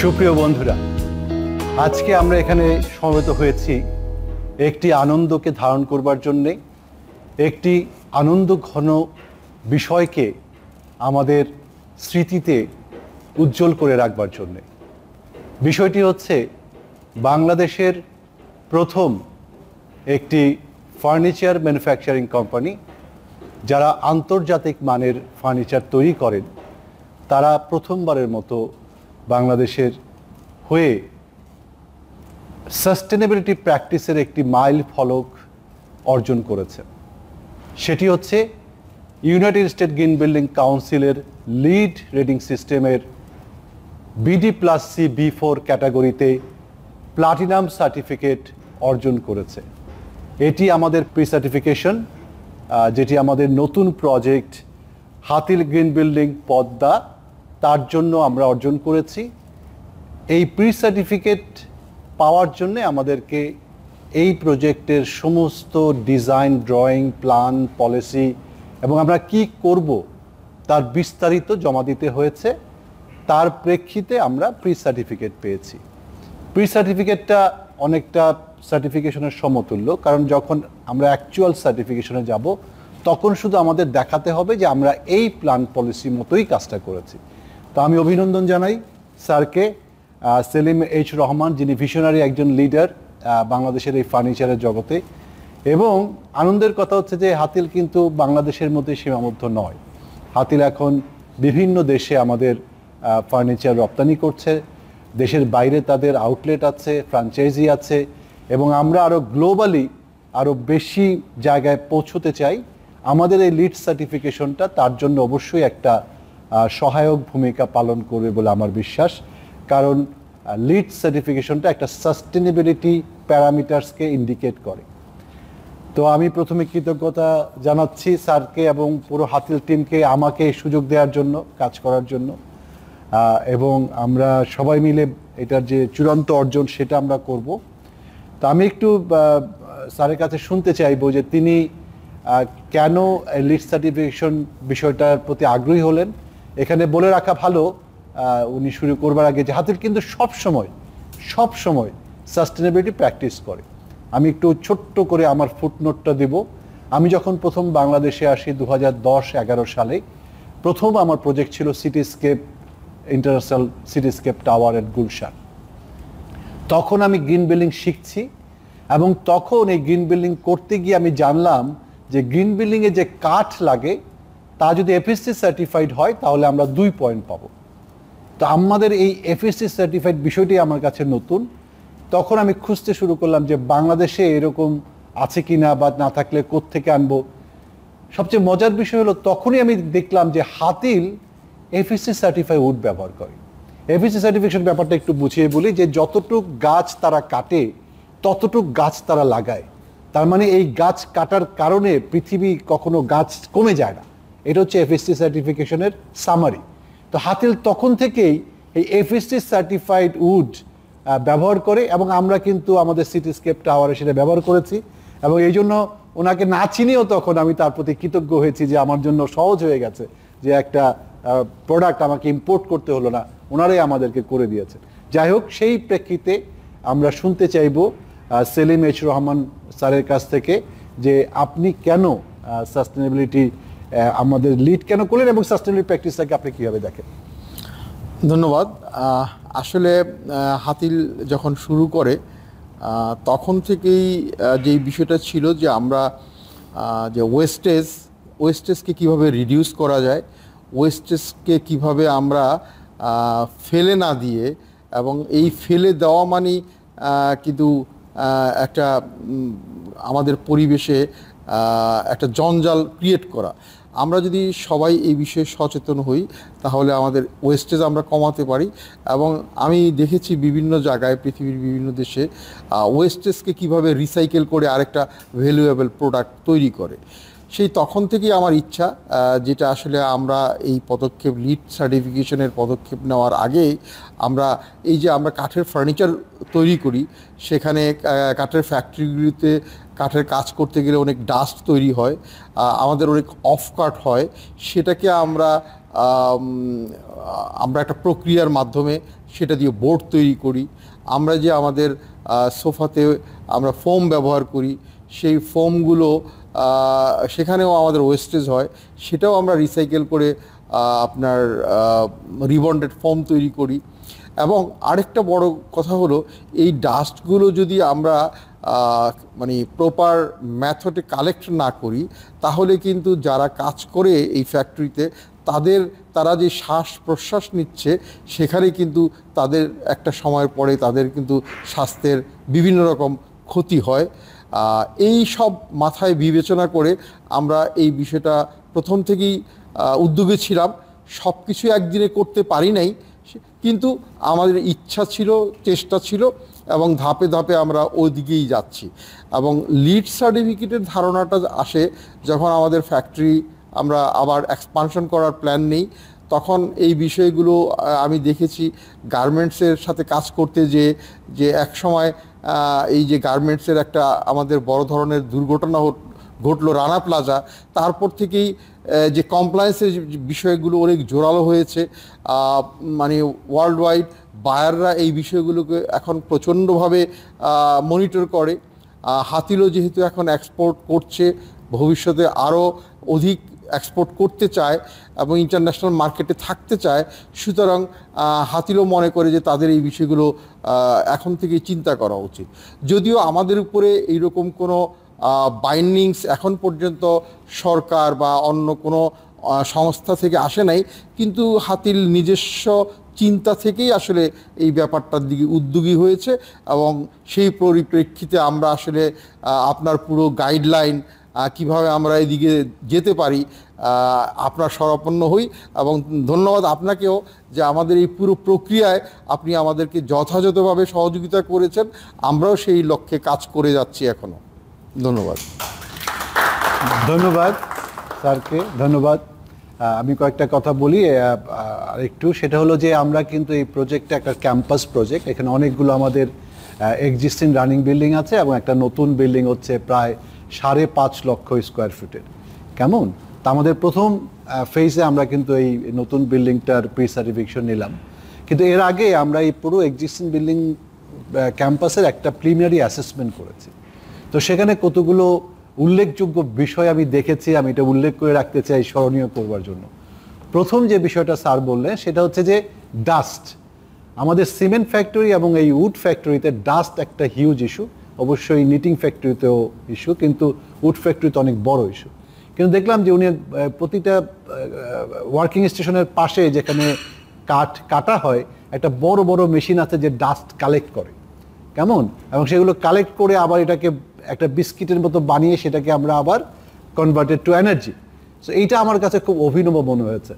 সুপ্রিয় বন্ধুরা, আজকে আমরা এখানে সমবেত হয়েছি একটি আনন্দকে ধারণ করবার জন্যে, একটি আনন্দ ঘন বিষয়কে আমাদের স্মৃতিতে উজ্জ্বল করে রাখবার জন্যে। বিষয়টি হচ্ছে বাংলাদেশের প্রথম একটি ফার্নিচার ম্যানুফ্যাকচারিং কোম্পানি, যারা আন্তর্জাতিক মানের ফার্নিচার তৈরি করেন, তারা প্রথমবারের মতো বাংলাদেশের হয়ে সাস্টেনেবিলিটি প্র্যাকটিসের একটি মাইল ফলক অর্জন করেছে। সেটি হচ্ছে ইউনাইটেড স্টেট গ্রিন বিল্ডিং কাউন্সিলের লিড রেটিং সিস্টেমের BD+C B4 ক্যাটাগরিতে প্লাটিনাম সার্টিফিকেট অর্জন করেছে। এটি আমাদের প্রি সার্টিফিকেশন, যেটি আমাদের নতুন project Hatil green building Padma, তার জন্য আমরা অর্জন করেছি। এই প্রি সার্টিফিকেট পাওয়ার জন্য আমাদেরকে এই প্রজেক্টের সমস্ত ডিজাইন, ড্রয়িং, প্ল্যান, পলিসি এবং আমরা কি করব তার বিস্তারিত জমা দিতে হয়েছে। তার প্রেক্ষিতে আমরা প্রি সার্টিফিকেট পেয়েছি। প্রি সার্টিফিকেটটা অনেকটা সার্টিফিকেশনের সমতুল্য, কারণ যখন আমরা অ্যাকচুয়াল সার্টিফিকেশনে যাব তখন শুধু আমাদের দেখাতে হবে যে আমরা এই প্ল্যান পলিসি মতোই কাজটা করেছি। তো আমি অভিনন্দন জানাই স্যারকে, সেলিম এইচ রহমান, যিনি ভিশনারি একজন লিডার বাংলাদেশের এই ফার্নিচারের জগতে। এবং আনন্দের কথা হচ্ছে যে হাতিল কিন্তু বাংলাদেশের মধ্যে সীমাবদ্ধ নয়। হাতিল এখন বিভিন্ন দেশে আমাদের ফার্নিচার রপ্তানি করছে, দেশের বাইরে তাদের আউটলেট আছে, ফ্র্যাঞ্চাইজি আছে, এবং আমরা আরও গ্লোবালি আরও বেশি জায়গায় পৌঁছতে চাই। আমাদের এই লিড সার্টিফিকেশনটা তার জন্য অবশ্যই একটা সহায়ক ভূমিকা পালন করবে বলে আমার বিশ্বাস, কারণ লিড সার্টিফিকেশনটা একটা সাস্টেনেবিলিটি প্যারামিটার্সকে ইন্ডিকেট করে। তো আমি প্রথমে কৃতজ্ঞতা জানাচ্ছি স্যারকে এবং পুরো হাতিল টিমকে আমাকে এই সুযোগ দেওয়ার জন্য, কাজ করার জন্য, এবং আমরা সবাই মিলে এটার যে চূড়ান্ত অর্জন সেটা আমরা করব। তো আমি একটু স্যারের কাছে শুনতে চাইবো যে তিনি কেন লিড সার্টিফিকেশন বিষয়টার প্রতি আগ্রহী হলেন। এখানে বলে রাখা ভালো, উনি শুরু করবার আগে, যে হাতিল কিন্তু সব সময় সাস্টেনেবিলিটি প্র্যাকটিস করে। আমি একটু ছোট্ট করে আমার ফুটনোটটা দেব। আমি যখন প্রথম বাংলাদেশে আসি 2010-11 সালে, প্রথম আমার প্রজেক্ট ছিল সিটিস্কেপ, ইন্টারন্যাশনাল সিটিস্কেপ টাওয়ার এট গুলশান। তখন আমি গ্রিন বিল্ডিং শিখছি, এবং তখন এই গ্রিন বিল্ডিং করতে গিয়ে আমি জানলাম যে গ্রিন বিল্ডিংয়ে যে কাঠ লাগে তা যদি FSC সার্টিফাইড হয় তাহলে আমরা 2 পয়েন্ট পাবো। তো আমাদের এই FSC সার্টিফাইড বিষয়টি আমার কাছে নতুন। তখন আমি খুঁজতে শুরু করলাম যে বাংলাদেশে এরকম আছে কি না, বা না থাকলে কোত্থেকে আনবো। সবচেয়ে মজার বিষয় হলো তখনই আমি দেখলাম যে হাতিল FSC সার্টিফাইড উড ব্যবহার করে। FSC সার্টিফিকেশন ব্যাপারটা একটু বুঝিয়ে বলি, যে যতটুক গাছ তারা কাটে ততটুক গাছ তারা লাগায়। তার মানে এই গাছ কাটার কারণে পৃথিবী কখনো গাছ কমে যায় না। এটা হচ্ছে FSC সার্টিফিকেশনের সামারি। তো হাতিল তখন থেকেই এই FSC সার্টিফাইড উড ব্যবহার করে, এবং আমরা কিন্তু আমাদের সিটিস্কেপ টাওয়ারে সেটা ব্যবহার করেছি। এবং এই জন্য ওনাকে না চিনিও তখন আমি তার প্রতি কৃতজ্ঞ হয়েছি যে আমার জন্য সহজ হয়ে গেছে, যে একটা প্রোডাক্ট আমাকে ইম্পোর্ট করতে হলো না, ওনারাই আমাদেরকে করে দিয়েছে। যাই হোক, সেই প্রেক্ষিতে আমরা শুনতে চাইব সেলিম এইচ রহমান স্যারের কাছ থেকে যে আপনি কেন সাস্টেনেবিলিটি আমাদের লিড কেন করলেন, এবং সাস্টেনেবিলিটি প্র্যাকটিসটাকে আপনি কীভাবে দেখেন। ধন্যবাদ। আসলে হাতিল যখন শুরু করে তখন থেকেই যেই বিষয়টা ছিল যে আমরা যে ওয়েস্টেজকে কিভাবে রিডিউস করা যায়, ওয়েস্টেজকে কিভাবে আমরা ফেলে না দিয়ে, এবং এই ফেলে দেওয়া মানে কিন্তু একটা আমাদের পরিবেশে একটা জঞ্জাল ক্রিয়েট করা। আমরা যদি সবাই এই বিষয়ে সচেতন হই তাহলে আমাদের ওয়েস্টেজ আমরা কমাতে পারি। এবং আমি দেখেছি বিভিন্ন জায়গায়, পৃথিবীর বিভিন্ন দেশে ওয়েস্টেজকে কিভাবে রিসাইকেল করে আরেকটা ভ্যালুয়েবল প্রোডাক্ট তৈরি করে। সেই তখন থেকেই আমার ইচ্ছা, যেটা আসলে আমরা এই পদক্ষেপ লিড সার্টিফিকেশনের পদক্ষেপ নেওয়ার আগে আমরা এই যে আমরা কাঠের ফার্নিচার তৈরি করি, সেখানে কাঠের ফ্যাক্টরিগুলিতে কাঠের কাজ করতে গেলে অনেক ডাস্ট তৈরি হয়, আমাদের অনেক অফ কাট হয়। সেটাকে আমরা একটা প্রক্রিয়ার মাধ্যমে সেটা দিয়ে বোর্ড তৈরি করি। আমরা যে আমাদের সোফাতে আমরা ফোম ব্যবহার করি, সেই ফোমগুলো সেখানেও আমাদের ওয়েস্টেজ হয়, সেটাও আমরা রিসাইকেল করে আপনার রিবন্ডেড ফোম তৈরি করি। এবং আরেকটা বড় কথা হলো, এই ডাস্টগুলো যদি আমরা মানে প্রপার মেথডে কালেক্ট না করি, তাহলে কিন্তু যারা কাজ করে এই ফ্যাক্টরিতে তারা যে শ্বাস প্রশ্বাস নিচ্ছে, সেখানে কিন্তু তাদের একটা সময়ের পরে তাদের কিন্তু স্বাস্থ্যের বিভিন্ন রকম ক্ষতি হয়। এই সব মাথায় বিবেচনা করে আমরা এই বিষয়টা প্রথম থেকেই উদ্যোগে ছিলাম। সব কিছু একদিনে করতে পারি নাই, কিন্তু আমাদের ইচ্ছা ছিল, চেষ্টা ছিল, এবং ধাপে ধাপে আমরা ওই দিকেই যাচ্ছি। এবং লিড সার্টিফিকেটের ধারণাটা আসে যখন আমাদের ফ্যাক্টরি আমরা আবার এক্সপানশন করার প্ল্যান নেই, তখন এই বিষয়গুলো আমি দেখেছি গার্মেন্টসের সাথে কাজ করতে যে এক সময় এই যে গার্মেন্টসের একটা আমাদের বড় ধরনের দুর্ঘটনা ঘটলো রানা প্লাজা, তারপর থেকেই যে কমপ্লায়েন্সের বিষয়গুলো অনেক জোরালো হয়েছে। মানে ওয়ার্ল্ড ওয়াইড বায়াররা এই বিষয়গুলোকে এখন প্রচণ্ডভাবে মনিটর করে। হাতিলও যেহেতু এখন এক্সপোর্ট করছে, ভবিষ্যতে আরও অধিক এক্সপোর্ট করতে চায় এবং ইন্টারন্যাশনাল মার্কেটে থাকতে চায়, সুতরাং হাতিলও মনে করে যে তাদের এই বিষয়গুলো এখন থেকে চিন্তা করা উচিত। যদিও আমাদের উপরে এইরকম কোনো বাইন্ডিংস এখন পর্যন্ত সরকার বা অন্য কোনো সংস্থা থেকে আসে নাই, কিন্তু হাতিল নিজস্ব চিন্তা থেকেই আসলে এই ব্যাপারটার দিকে উদ্যোগী হয়েছে। এবং সেই পরিপ্রেক্ষিতে আমরা আসলে আপনার পুরো গাইডলাইন কিভাবে আমরা এদিকে যেতে পারি আপনার শরণাপন্ন হই। এবং ধন্যবাদ আপনাকেও যে আমাদের এই পুরো প্রক্রিয়ায় আপনি আমাদেরকে যথাযথভাবে সহযোগিতা করেছেন। আমরাও সেই লক্ষ্যে কাজ করে যাচ্ছি এখনও। ধন্যবাদ। ধন্যবাদ স্যারকে, ধন্যবাদ। আমি কয়েকটা কথা বলি আরেকটু, সেটা হলো যে আমরা কিন্তু এই প্রজেক্টটা একটা ক্যাম্পাস প্রজেক্ট। এখানে অনেকগুলো আমাদের এক্সিস্টিং রানিং বিল্ডিং আছে এবং একটা নতুন বিল্ডিং হচ্ছে প্রায় 5.5 লক্ষ স্কোয়ার ফিটের। কেমন? তা আমাদের প্রথম ফেজে আমরা কিন্তু এই নতুন বিল্ডিংটার প্রি সার্টিফিকেশন নিলাম, কিন্তু এর আগে আমরা এই পুরো এক্সিস্টিং বিল্ডিং ক্যাম্পাসের একটা প্রিলিমিনারি অ্যাসেসমেন্ট করেছি। তো সেখানে কতগুলো উল্লেখযোগ্য বিষয় আমি দেখেছি, আমি এটা উল্লেখ করে রাখতে চাই স্মরণীয় করবার জন্য। প্রথম যে বিষয়টা স্যার বললেন সেটা হচ্ছে যে ডাস্ট। আমাদের সিমেন্ট ফ্যাক্টরি এবং এই উড ফ্যাক্টরিতে ডাস্ট একটা হিউজ ইস্যু, অবশ্যই নিটিং ফ্যাক্টরিতেও ইস্যু, কিন্তু উড ফ্যাক্টরিতে অনেক বড় ইস্যু। কিন্তু দেখলাম যে উনি প্রতিটা ওয়ার্কিং স্টেশনের পাশে যেখানে কাঠ কাটা হয় একটা বড় বড় মেশিন আছে যে ডাস্ট কালেক্ট করে, কেমন, এবং সেগুলো কালেক্ট করে আবার এটাকে একটা বিস্কিটের মতো বানিয়ে সেটাকে আমরা আবার কনভার্টেড টু এনার্জি। সো এইটা আমার কাছে খুব অভিনব মনে হয়েছে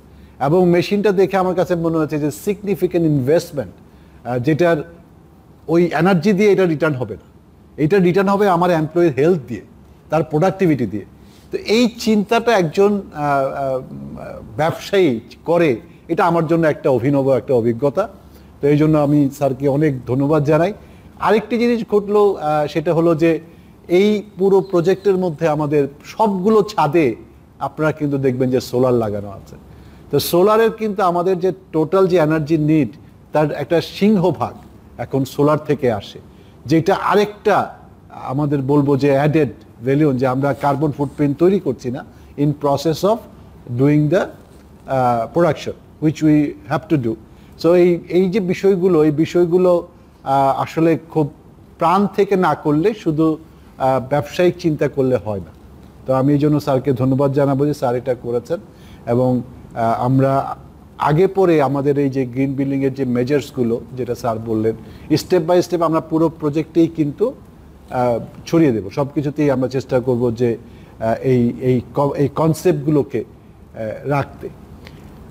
এবং মেশিনটা দেখে আমার কাছে মনে হয়েছে যে সিগনিফিক্যান্ট ইনভেস্টমেন্ট, যেটার ওই এনার্জি দিয়ে এটা রিটার্ন হবে না, এটা রিটার্ন হবে আমার এমপ্লয়ির হেলথ দিয়ে, তার প্রোডাক্টিভিটি দিয়ে। তো এই চিন্তাটা একজন ব্যবসায়ী করে, এটা আমার জন্য একটা অভিনব একটা অভিজ্ঞতা। তো এই জন্য আমি স্যারকে অনেক ধন্যবাদ জানাই। আরেকটি জিনিস ঘটলো, সেটা হলো যে এই পুরো প্রজেক্টের মধ্যে আমাদের সবগুলো ছাদে আপনারা কিন্তু দেখবেন যে সোলার লাগানো আছে। তো সোলারের কিন্তু আমাদের যে টোটাল যে এনার্জি নিড তার একটা সিংহভাগ এখন সোলার থেকে আসে, যেটা আরেকটা আমাদের বলবো যে অ্যাডেড ভ্যালু, যে আমরা কার্বন ফুটপ্রিন্ট তৈরি করছি না in process of doing the production which we have to do. So এই যে বিষয়গুলো, এই বিষয়গুলো আসলে খুব প্রাণ থেকে না করলে, শুধু ব্যবসায়িক চিন্তা করলে হয় না। তো আমি এই জন্য স্যারকে ধন্যবাদ জানাবো যে স্যার এটা করেছেন। এবং আমরা আগে পরে আমাদের এই যে গ্রিন বিল্ডিংয়ের যে মেজার্সগুলো যেটা স্যার বললেন, স্টেপ বাই স্টেপ আমরা পুরো প্রজেক্টেই কিন্তু ছড়িয়ে দেব, সব কিছুতেই আমরা চেষ্টা করব যে এই কনসেপ্টগুলোকে রাখতে।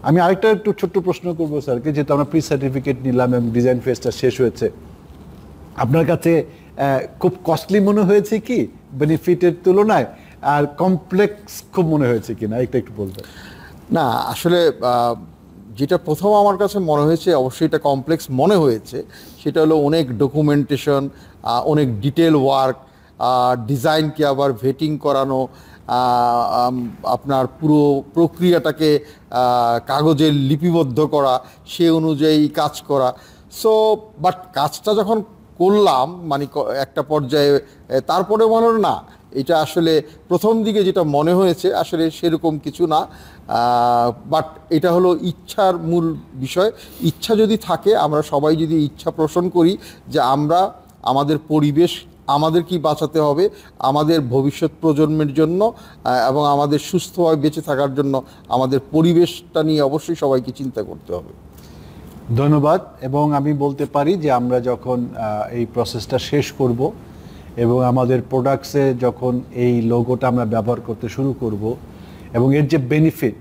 আমি আরেকটা একটু ছোট্ট প্রশ্ন করবো স্যারকে, যেহেতু আমরা প্রি সার্টিফিকেট নিলাম এবং ডিজাইন ফেজটা শেষ হয়েছে, আপনার কাছে খুব কস্টলি মনে হয়েছে কি বেনিফিটের তুলনায়, আর কমপ্লেক্স খুব মনে হয়েছে কি না, একটু বলবেন? না, আসলে যেটা প্রথম আমার কাছে মনে হয়েছে, অবশ্যই এটা কমপ্লেক্স মনে হয়েছে, সেটা হলো অনেক ডকুমেন্টেশন, অনেক ডিটেল ওয়ার্ক, ডিজাইনকে আবার ভেটিং করানো, আপনার পুরো প্রক্রিয়াটাকে কাগজে লিপিবদ্ধ করা, সে অনুযায়ী কাজ করা। সো বাট কাজটা যখন করলাম মানে একটা পর্যায়ে তারপরে মনে হলো না এটা আসলে প্রথম দিকে যেটা মনে হয়েছে আসলে সেরকম কিছু না, বাট এটা হলো ইচ্ছার মূল বিষয়। ইচ্ছা যদি থাকে, আমরা সবাই যদি ইচ্ছা পোষণ করি যে আমরা আমাদের পরিবেশ আমাদের কি বাঁচাতে হবে, আমাদের ভবিষ্যৎ প্রজন্মের জন্য এবং আমাদের সুস্থভাবে বেঁচে থাকার জন্য আমাদের পরিবেশটা নিয়ে অবশ্যই সবাইকে চিন্তা করতে হবে। ধন্যবাদ। এবং আমি বলতে পারি যে আমরা যখন এই প্রসেসটা শেষ করব এবং আমাদের প্রোডাক্টসে যখন এই লোগোটা আমরা ব্যবহার করতে শুরু করব এবং এর যে বেনিফিট,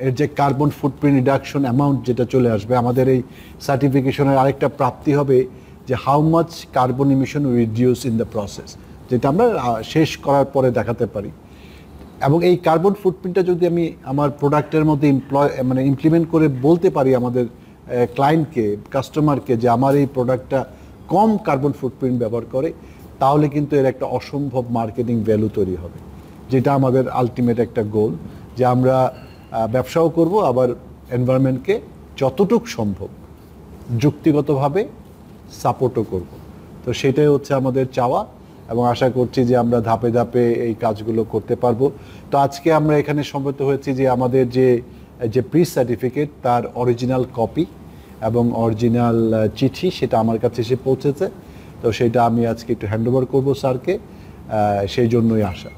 এর যে কার্বন ফুটপ্রিন্ট রিডাকশন অ্যামাউন্ট যেটা চলে আসবে, আমাদের এই সার্টিফিকেশনের আরেকটা প্রাপ্তি হবে যে how much carbon emission reduce in the process, যেটা আমরা শেষ করার পরে দেখাতে পারি। এবং এই কার্বন ফুটপ্রিন্টটা যদি আমি আমার প্রোডাক্টের মধ্যে ইমপ্লিমেন্ট করে বলতে পারি আমাদের ক্লায়েন্টকে, কাস্টমারকে যে আমার এই প্রোডাক্টটা কম কার্বন ফুটপ্রিন্ট ব্যবহার করে, তাহলে কিন্তু এর একটা অসম্ভব মার্কেটিং ভ্যালু তৈরি হবে, যেটা আমাদের আলটিমেট একটা গোল, যে আমরা ব্যবসাও করব আবার এনভায়রনমেন্টকে যতটুকু সম্ভব যুক্তিগতভাবে সাপোর্টও করব। তো সেটাই হচ্ছে আমাদের চাওয়া এবং আশা করছি যে আমরা ধাপে ধাপে এই কাজগুলো করতে পারবো। তো আজকে আমরা এখানে সমবেত হয়েছি যে আমাদের যে প্রি সার্টিফিকেট তার অরিজিনাল কপি এবং অরিজিনাল চিঠি সেটা আমার কাছে এসে পৌঁছেছে। তো সেটা আমি আজকে একটু হ্যান্ডওভার করবো স্যারকে, সেই জন্যই আসা।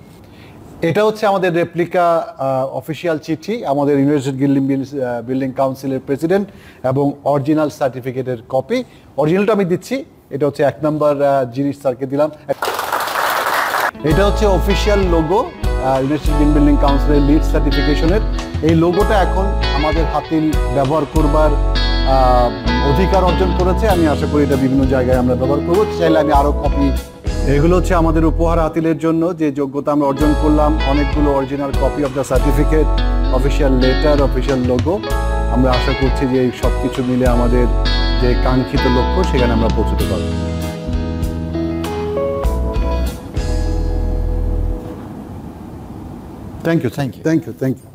এটা হচ্ছে আমাদের রেপ্লিকা অফিসিয়াল চিঠি, আমাদের ইউনিভার্সিটি বিল্ডিং কাউন্সিলের প্রেসিডেন্ট এবং অরিজিনাল সার্টিফিকেটের কপি। অরিজিনালটা আমি দিচ্ছি, এটা হচ্ছে 1 নম্বর জিনিস স্যারকে দিলাম। এটা হচ্ছে অফিসিয়াল লোগো ইউনিভার্সিটি বিল্ডিং কাউন্সিলের লিড সার্টিফিকেশনের। এই লোগোটা এখন আমাদের হাতিল ব্যবহার করবার অধিকার অর্জন করেছে। আমি আশা করি এটা বিভিন্ন জায়গায় আমরা ব্যবহার করবো, চাইলে আমি আরও কপি। এগুলো হচ্ছে আমাদের উপহার হাতিলের জন্য যে যোগ্যতা আমরা অর্জন করলাম। অনেকগুলো original copy of the certificate, official letter, official logo. আমরা আশা করছি যে এই সব কিছু মিলে আমাদের যে কাঙ্ক্ষিত লক্ষ্য সেখানে আমরা পৌঁছতে পারব। Thank you, thank you, thank you, thank you.